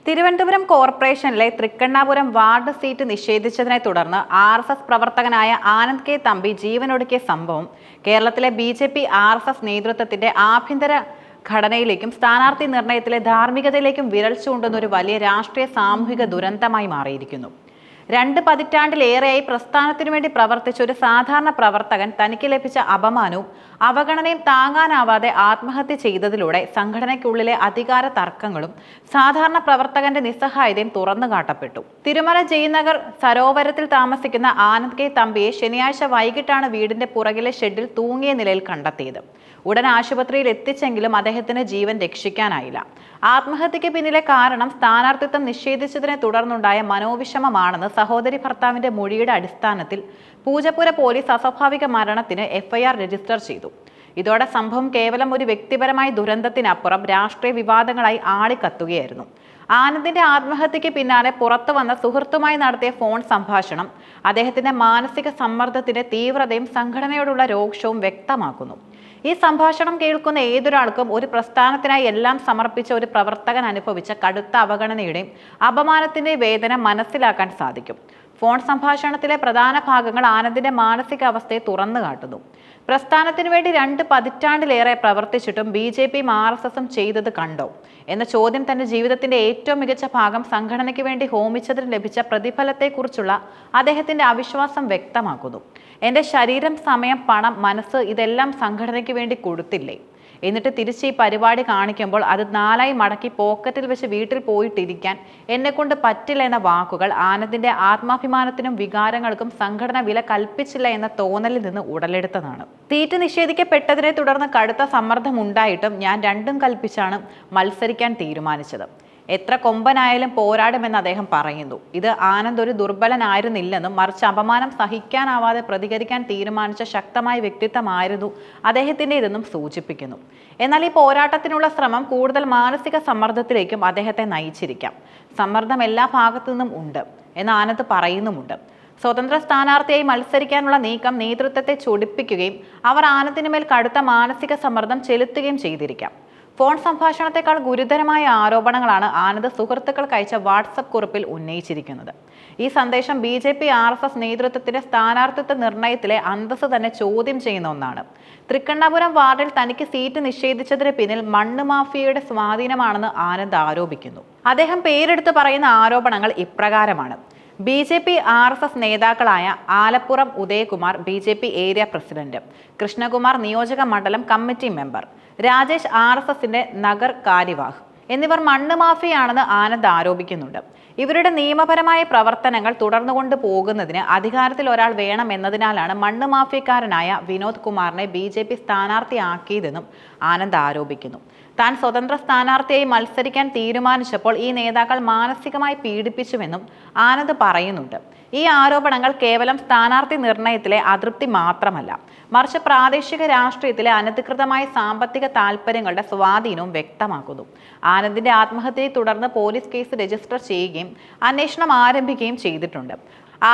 തിരുവനന്തപുരം കോർപ്പറേഷനിലെ Thrikkannapuram ward seat നിഷേധിച്ചതിനെ തുടർന്ന് RSS പ്രവർത്തകനായ ആനന്ദ് കെ തമ്പി ജീവനൊടുക്കിയ സംഭവം കേരളത്തിലെ BJP RSS നേതൃത്വത്തിന്റെ ആഭ്യന്തര ഘടനയിലേക്കും സ്ഥാനാർത്ഥി നിർണയത്തിലെ ധാർമ്മികതയിലേക്കും വിരൽ ചൂണ്ടുന്ന ഒരു വലിയ രാഷ്ട്രീയ സാമൂഹിക ദുരന്തമായി മാറിയിരിക്കുന്നു. 2 പതിറ്റാണ്ടിലേറെയായി പ്രസ്ഥാനത്തിനു വേണ്ടി പ്രവർത്തിച്ച ഒരു സാധാരണ പ്രവർത്തകൻ തനിക്ക് ലഭിച്ച അപമാനവും അവഗണനയും താങ്ങാനാവാതെ ആത്മഹത്യ ചെയ്തതിലൂടെ സംഘടനയ്ക്കുള്ളിലെ അധികാര തർക്കങ്ങളും സാധാരണ പ്രവർത്തകന്റെ നിസ്സഹായതയും തുറന്നു കാട്ടപ്പെട്ടു. തിരുമല ജയനഗർ സരോവരത്തിൽ താമസിക്കുന്ന ആനന്ദ് കെ തമ്പിയെ ശനിയാഴ്ച വൈകിട്ടാണ് വീടിന്റെ പുറകിലെ ഷെഡിൽ തൂങ്ങിയ നിലയിൽ കണ്ടെത്തിയത്. ഉടൻ ആശുപത്രിയിൽ എത്തിച്ചെങ്കിലും അദ്ദേഹത്തിന് ജീവൻ രക്ഷിക്കാനായില്ല. ആത്മഹത്യക്ക് പിന്നിലെ കാരണം സ്ഥാനാർത്ഥിത്വം നിഷേധിച്ചതിനെ തുടർന്നുണ്ടായ മനോവിഷമമാണെന്ന് സഹോദരി ഭർത്താവിന്റെ മൊഴിയുടെ അടിസ്ഥാനത്തിൽ പൂജപ്പുര പോലീസ് അസ്വാഭാവിക മരണത്തിന് FIR രജിസ്റ്റർ ചെയ്തു. ഇതോടെ സംഭവം കേവലം ഒരു വ്യക്തിപരമായ ദുരന്തത്തിനപ്പുറം രാഷ്ട്രീയ വിവാദങ്ങളായി ആളിക്കത്തുകയായിരുന്നു. ആനന്ദിന്റെ ആത്മഹത്യക്ക് പിന്നാലെ പുറത്തു വന്ന സുഹൃത്തുമായി നടത്തിയ ഫോൺ സംഭാഷണം അദ്ദേഹത്തിന്റെ മാനസിക സമ്മർദ്ദത്തിന്റെ തീവ്രതയും സംഘടനയോടുള്ള രോക്ഷവും വ്യക്തമാക്കുന്നു. ഈ സംഭാഷണം കേൾക്കുന്ന ഏതൊരാൾക്കും ഒരു പ്രസ്ഥാനത്തിനായി എല്ലാം സമർപ്പിച്ച ഒരു പ്രവർത്തകൻ അനുഭവിച്ച കടുത്ത അവഗണനയുടെയും അപമാനത്തിന്റെയും വേദന മനസ്സിലാക്കാൻ സാധിക്കും. ഫോൺ സംഭാഷണത്തിലെ പ്രധാന ഭാഗങ്ങൾ ആനന്ദിന്റെ മാനസികാവസ്ഥയെ തുറന്നു കാട്ടുന്നു. പ്രസ്ഥാനത്തിനു വേണ്ടി 2 പതിറ്റാണ്ടിലേറെ പ്രവർത്തിച്ചിട്ടും BJPയും RSSും ചെയ്തത് കണ്ടോ എന്ന ചോദ്യം തന്റെ ജീവിതത്തിന്റെ ഏറ്റവും മികച്ച ഭാഗം സംഘടനയ്ക്ക് വേണ്ടി ഹോമിച്ചതിന് ലഭിച്ച പ്രതിഫലത്തെക്കുറിച്ചുള്ള അദ്ദേഹത്തിന്റെ അവിശ്വാസം വ്യക്തമാക്കുന്നു. എന്റെ ശരീരം, സമയം, പണം, മനസ്സ് ഇതെല്ലാം സംഘടനയ്ക്ക് വേണ്ടി കൊടുത്തില്ലേ? എന്നിട്ട് തിരിച്ച് ഈ പരിപാടി കാണിക്കുമ്പോൾ അത് 4ആയി മടക്കി പോക്കറ്റിൽ വെച്ച് വീട്ടിൽ പോയിട്ടിരിക്കാൻ എന്നെക്കൊണ്ട് പറ്റില്ല എന്ന വാക്കുകൾ ആനന്ദിന്റെ ആത്മാഭിമാനത്തിനും വികാരങ്ങൾക്കും സംഘടന വില കൽപ്പിച്ചില്ല എന്ന തോന്നലിൽ നിന്ന് ഉടലെടുത്തതാണ്. സീറ്റ് നിഷേധിക്കപ്പെട്ടതിനെ തുടർന്ന് കടുത്ത സമ്മർദ്ദം ഉണ്ടായിട്ടും ഞാൻ രണ്ടും കൽപ്പിച്ചാണ് മത്സരിക്കാൻ തീരുമാനിച്ചത്. എത്ര കൊമ്പനായാലും പോരാടുമെന്ന് അദ്ദേഹം പറയുന്നു. ഇത് ആനന്ദ് ഒരു ദുർബലനായിരുന്നില്ലെന്നും മറിച്ച് അപമാനം സഹിക്കാനാവാതെ പ്രതികരിക്കാൻ തീരുമാനിച്ച ശക്തമായ വ്യക്തിത്വമായിരുന്നു അദ്ദേഹത്തിൻ്റെതെന്നും സൂചിപ്പിക്കുന്നു. എന്നാൽ ഈ പോരാട്ടത്തിനുള്ള ശ്രമം കൂടുതൽ മാനസിക സമ്മർദ്ദത്തിലേക്കും അദ്ദേഹത്തെ നയിച്ചിരിക്കാം. സമ്മർദ്ദം എല്ലാ ഭാഗത്തു നിന്നും ഉണ്ട് എന്ന് ആനന്ദ് പറയുന്നുമുണ്ട്. സ്വതന്ത്ര സ്ഥാനാർത്ഥിയായി മത്സരിക്കാനുള്ള നീക്കം നേതൃത്വത്തെ ചൊടിപ്പിക്കുകയും അവർ ആനന്ദിന് മേൽ കടുത്ത മാനസിക സമ്മർദ്ദം ചെലുത്തുകയും ചെയ്തിരിക്കാം. ഫോൺ സംഭാഷണത്തെക്കാൾ ഗുരുതരമായ ആരോപണങ്ങളാണ് ആനന്ദ് സുഹൃത്തുക്കൾക്ക് അയച്ച വാട്സപ്പ് കുറിപ്പിൽ ഉന്നയിച്ചിരിക്കുന്നത്. ഈ സന്ദേശം BJP RSS നേതൃത്വത്തിന്റെ സ്ഥാനാർത്ഥിത്വ നിർണയത്തിലെ അന്തസ്സ് തന്നെ ചോദ്യം ചെയ്യുന്ന ഒന്നാണ്. തൃക്കണ്ണാപുരം വാർഡിൽ തനിക്ക് സീറ്റ് നിഷേധിച്ചതിന് പിന്നിൽ മണ്ണ് മാഫിയയുടെ സ്വാധീനമാണെന്ന് ആനന്ദ് ആരോപിക്കുന്നു. അദ്ദേഹം പേരെടുത്ത് പറയുന്ന ആരോപണങ്ങൾ ഇപ്രകാരമാണ്. BJP RSS നേതാക്കളായ Alappuram Udayakumar BJP area president, Krishnakumar നിയോജക മണ്ഡലം കമ്മിറ്റി മെമ്പർ, രാജേഷ് RSSന്റെ നഗർ കാര്യവാഹ് എന്നിവർ മണ്ണ് മാഫിയാണെന്ന് ആനന്ദ് ആരോപിക്കുന്നുണ്ട്. ഇവരുടെ നിയമപരമായ പ്രവർത്തനങ്ങൾ തുടർന്നുകൊണ്ട് പോകുന്നതിന് അധികാരത്തിൽ ഒരാൾ വേണമെന്നതിനാലാണ് മണ്ണ് മാഫിയക്കാരനായ വിനോദ് കുമാറിനെ BJP സ്ഥാനാർത്ഥിയാക്കിയതെന്നും ആനന്ദ് ആരോപിക്കുന്നു. താൻ സ്വതന്ത്ര സ്ഥാനാർത്ഥിയായി മത്സരിക്കാൻ തീരുമാനിച്ചപ്പോൾ ഈ നേതാക്കൾ മാനസികമായി പീഡിപ്പിച്ചുവെന്നും ആനന്ദ് പറയുന്നുണ്ട്. ഈ ആരോപണങ്ങൾ കേവലം സ്ഥാനാർത്ഥി നിർണയത്തിലെ അതൃപ്തി മാത്രമല്ല, മറിച്ച് പ്രാദേശിക രാഷ്ട്രീയത്തിലെ അനധികൃതമായ സാമ്പത്തിക താൽപ്പര്യങ്ങളുടെ സ്വാധീനവും വ്യക്തമാക്കുന്നു. ആനന്ദിന്റെ ആത്മഹത്യയെ തുടർന്ന് പോലീസ് കേസ് രജിസ്റ്റർ ചെയ്യുകയും അന്വേഷണം ആരംഭിക്കുകയും ചെയ്തിട്ടുണ്ട്.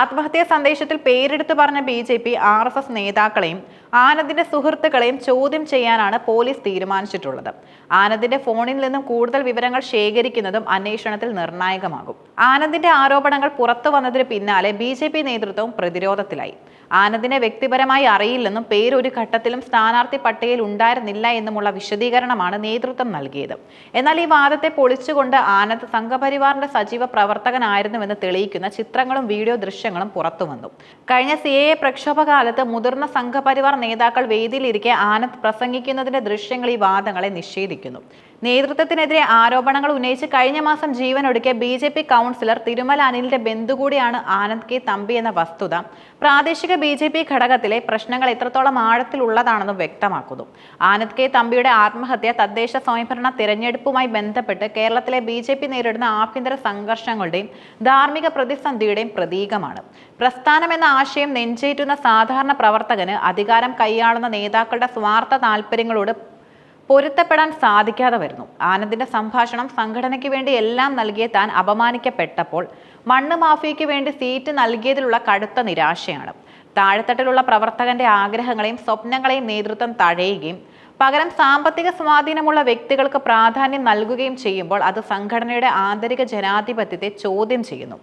ആത്മഹത്യാ സന്ദേശത്തിൽ പേരെടുത്തു പറഞ്ഞ BJP RSS നേതാക്കളെയും ആനന്ദിന്റെ സുഹൃത്തുക്കളെയും ചോദ്യം ചെയ്യാനാണ് പോലീസ് തീരുമാനിച്ചിട്ടുള്ളത്. ആനന്ദിന്റെ ഫോണിൽ നിന്നും കൂടുതൽ വിവരങ്ങൾ ശേഖരിക്കുന്നതും അന്വേഷണത്തിൽ നിർണായകമാകും. ആനന്ദിന്റെ ആരോപണങ്ങൾ പുറത്തു വന്നതിന് പിന്നാലെ BJP നേതൃത്വവും പ്രതിരോധത്തിലായി. ആനന്ദിനെ വ്യക്തിപരമായി അറിയില്ലെന്നും പേരൊരു ഘട്ടത്തിലും സ്ഥാനാർത്ഥി പട്ടികയിൽ ഉണ്ടായിരുന്നില്ല എന്നുമുള്ള വിശദീകരണമാണ് നേതൃത്വം നൽകിയത്. എന്നാൽ ഈ വാദത്തെ പൊളിച്ചുകൊണ്ട് ആനന്ദ് സംഘപരിവാറിന്റെ സജീവ പ്രവർത്തകനായിരുന്നുവെന്ന് തെളിയിക്കുന്ന ചിത്രങ്ങളും വീഡിയോ ദൃശ്യങ്ങളും പുറത്തു വന്നു. കഴിഞ്ഞ CAA പ്രക്ഷോഭകാലത്ത് മുതിർന്ന സംഘപരിവാർ നേതാക്കൾ വേദിയിലിരിക്കെ ആനന്ദ് പ്രസംഗിക്കുന്നതിന്റെ ദൃശ്യങ്ങൾ ഈ വാദങ്ങളെ നിഷേധിക്കുന്നു. നേതൃത്വത്തിനെതിരെ ആരോപണങ്ങൾ ഉന്നയിച്ച് കഴിഞ്ഞ മാസം ജീവനൊടുക്കിയ BJP കൗൺസിലർ തിരുമല അനിലിന്റെ ബന്ധു കൂടിയാണ് ആനന്ദ് കെ തമ്പി എന്ന വസ്തുത പ്രാദേശിക BJP ഘടകത്തിലെ പ്രശ്നങ്ങൾ എത്രത്തോളം ആഴത്തിലുള്ളതാണെന്നും വ്യക്തമാക്കുന്നു. ആനന്ദ് കെ തമ്പിയുടെ ആത്മഹത്യ തദ്ദേശ സ്വയംഭരണ തിരഞ്ഞെടുപ്പുമായി ബന്ധപ്പെട്ട് കേരളത്തിലെ BJP നേരിടുന്ന ആഭ്യന്തര സംഘർഷങ്ങളുടെയും ധാർമ്മിക പ്രതിസന്ധിയുടെയും പ്രതീകമാണ്. പ്രസ്ഥാനം എന്ന ആശയം നെഞ്ചേറ്റുന്ന സാധാരണ പ്രവർത്തകന് അധികാരം കൈയാളുന്ന നേതാക്കളുടെ സ്വാർത്ഥ താല്പര്യങ്ങളോട് പൊരുത്തപ്പെടാൻ സാധിക്കാതെ വരുന്നു. ആനന്ദിന്റെ സംഭാഷണം സംഘടനയ്ക്ക് വേണ്ടി എല്ലാം നൽകിയ താൻ അപമാനിക്കപ്പെട്ടപ്പോൾ മണ്ണ് മാഫിയയ്ക്ക് വേണ്ടി സീറ്റ് നൽകിയതിലുള്ള കടുത്ത നിരാശയാണ്. താഴെത്തട്ടിലുള്ള പ്രവർത്തകന്റെ ആഗ്രഹങ്ങളെയും സ്വപ്നങ്ങളെയും നേതൃത്വം തഴയുകയും പകരം സാമ്പത്തിക സ്വാധീനമുള്ള വ്യക്തികൾക്ക് പ്രാധാന്യം നൽകുകയും ചെയ്യുമ്പോൾ അത് സംഘടനയുടെ ആന്തരിക ജനാധിപത്യത്തെ ചോദ്യം ചെയ്യുന്നു.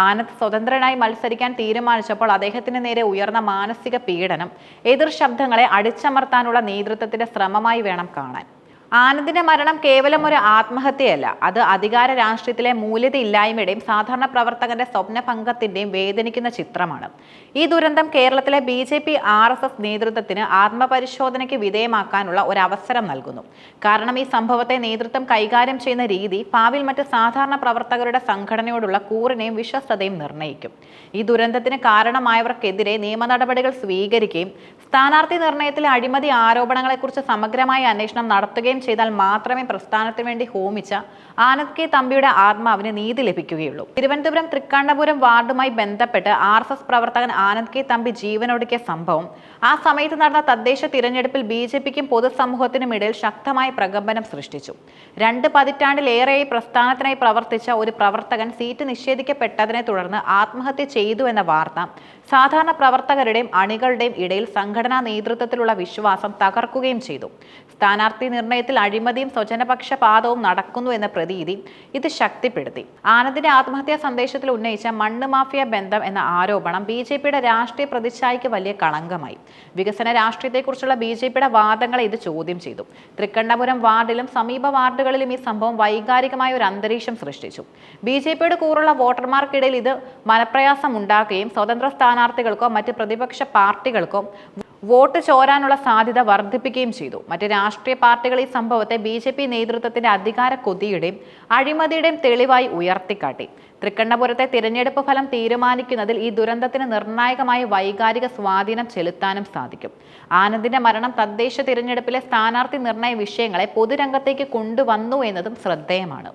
ആനന്ദ് സ്വതന്ത്രനായി മത്സരിക്കാൻ തീരുമാനിച്ചപ്പോൾ അദ്ദേഹത്തിന് നേരെ ഉയർന്ന മാനസിക പീഡനം എതിർ ശബ്ദങ്ങളെ അടിച്ചമർത്താനുള്ള നേതൃത്വത്തിന്റെ ശ്രമമായി വേണം കാണാൻ. ആനന്ദിന്റെ മരണം കേവലം ഒരു ആത്മഹത്യയല്ല, അത് അധികാര രാഷ്ട്രീയത്തിലെ മൂല്യതയില്ലായ്മയുടെയും സാധാരണ പ്രവർത്തകന്റെ സ്വപ്നഭംഗത്തിന്റെയും വേദനിക്കുന്ന ചിത്രമാണ്. ഈ ദുരന്തം കേരളത്തിലെ BJP RSS നേതൃത്വത്തിന് ആത്മപരിശോധനയ്ക്ക് വിധേയമാക്കാനുള്ള ഒരു അവസരം നൽകുന്നു. കാരണം ഈ സംഭവത്തെ നേതൃത്വം കൈകാര്യം ചെയ്യുന്ന രീതി ഭാവിയിൽ മറ്റ് സാധാരണ പ്രവർത്തകരുടെ സംഘടനയോടുള്ള കൂറിനെയും വിശ്വസ്തതയും നിർണ്ണയിക്കും. ഈ ദുരന്തത്തിന് കാരണമായവർക്കെതിരെ നിയമ നടപടികൾ സ്വീകരിക്കുകയും സ്ഥാനാർത്ഥി നിർണയത്തിലെ അഴിമതി ആരോപണങ്ങളെക്കുറിച്ച് സമഗ്രമായ അന്വേഷണം നടത്തുകയും ചെയ്താൽ മാത്രമേ പ്രസ്ഥാനത്തിന് വേണ്ടി ഹോമിച്ച ആനന്ദ് കെ തമ്പിയുടെ ആത്മാവിന് നീതി ലഭിക്കുകയുള്ളൂ. തിരുവനന്തപുരം തൃക്കണ്ണപുരം വാർഡുമായി ബന്ധപ്പെട്ട് RSS പ്രവർത്തകൻ ആനന്ദ് കെ തമ്പി ജീവനൊടുക്കിയ സംഭവം ആ സമയത്ത് നടന്ന തദ്ദേശ തിരഞ്ഞെടുപ്പിൽ BJPക്കും പൊതുസമൂഹത്തിനും ഇടയിൽ ശക്തമായ പ്രകമ്പനം സൃഷ്ടിച്ചു. 2 പതിറ്റാണ്ടിലേറെയായി പ്രസ്ഥാനത്തിനായി പ്രവർത്തിച്ച ഒരു പ്രവർത്തകൻ സീറ്റ് നിഷേധിക്കപ്പെട്ടതിനെ തുടർന്ന് ആത്മഹത്യ ചെയ്തു എന്ന വാർത്ത സാധാരണ പ്രവർത്തകരുടെയും അണികളുടെയും ഇടയിൽ സംഘടനാ നേതൃത്വത്തിലുള്ള വിശ്വാസം തകർക്കുകയും ചെയ്തു. സ്ഥാനാർത്ഥി നിർണയത്തിൽ അഴിമതിയും സ്വജനപക്ഷപാതവും നടക്കുന്നു എന്ന പ്രതീതി ഇത് ശക്തിപ്പെടുത്തി. ആനന്ദിന്റെ ആത്മഹത്യാ സന്ദേശത്തിൽ ഉന്നയിച്ച മണ്ണ് മാഫിയ ബന്ധം എന്ന ആരോപണം BJPയുടെ രാഷ്ട്രീയ പ്രതിച്ഛായയ്ക്ക് വലിയ കളങ്കമായി. വികസന രാഷ്ട്രീയത്തെക്കുറിച്ചുള്ള BJPയുടെ വാദങ്ങളെ ഇത് ചോദ്യം ചെയ്തു. തൃക്കണ്ണപുരം വാർഡിലും സമീപ വാർഡുകളിലും ഈ സംഭവം വൈകാരികമായ ഒരു അന്തരീക്ഷം സൃഷ്ടിച്ചു. BJPയുടെ കൂറുള്ള വോട്ടർമാർക്കിടയിൽ ഇത് മനപ്രയാസം ഉണ്ടാക്കുകയും സ്വതന്ത്ര സ്ഥാനാർത്ഥികൾക്കോ മറ്റ് പ്രതിപക്ഷ പാർട്ടികൾക്കോ വോട്ട് ചോരാനുള്ള സാധ്യത വർദ്ധിപ്പിക്കുകയും ചെയ്തു. മറ്റ് രാഷ്ട്രീയ പാർട്ടികൾ ഈ സംഭവത്തെ BJP നേതൃത്വത്തിന്റെ അധികാര കൊതിയുടെയും അഴിമതിയുടെയും തെളിവായി ഉയർത്തിക്കാട്ടി. തൃക്കണ്ണപുരത്തെ തിരഞ്ഞെടുപ്പ് ഫലം തീരുമാനിക്കുന്നതിൽ ഈ ദുരന്തത്തിന് നിർണായകമായ വൈകാരിക സ്വാധീനം ചെലുത്താനും സാധിക്കും. ആനന്ദിന്റെ മരണം തദ്ദേശ തിരഞ്ഞെടുപ്പിലെ സ്ഥാനാർത്ഥി നിർണയ വിഷയങ്ങളെ പൊതുരംഗത്തേക്ക് കൊണ്ടുവന്നു എന്നതും ശ്രദ്ധേയമാണ്.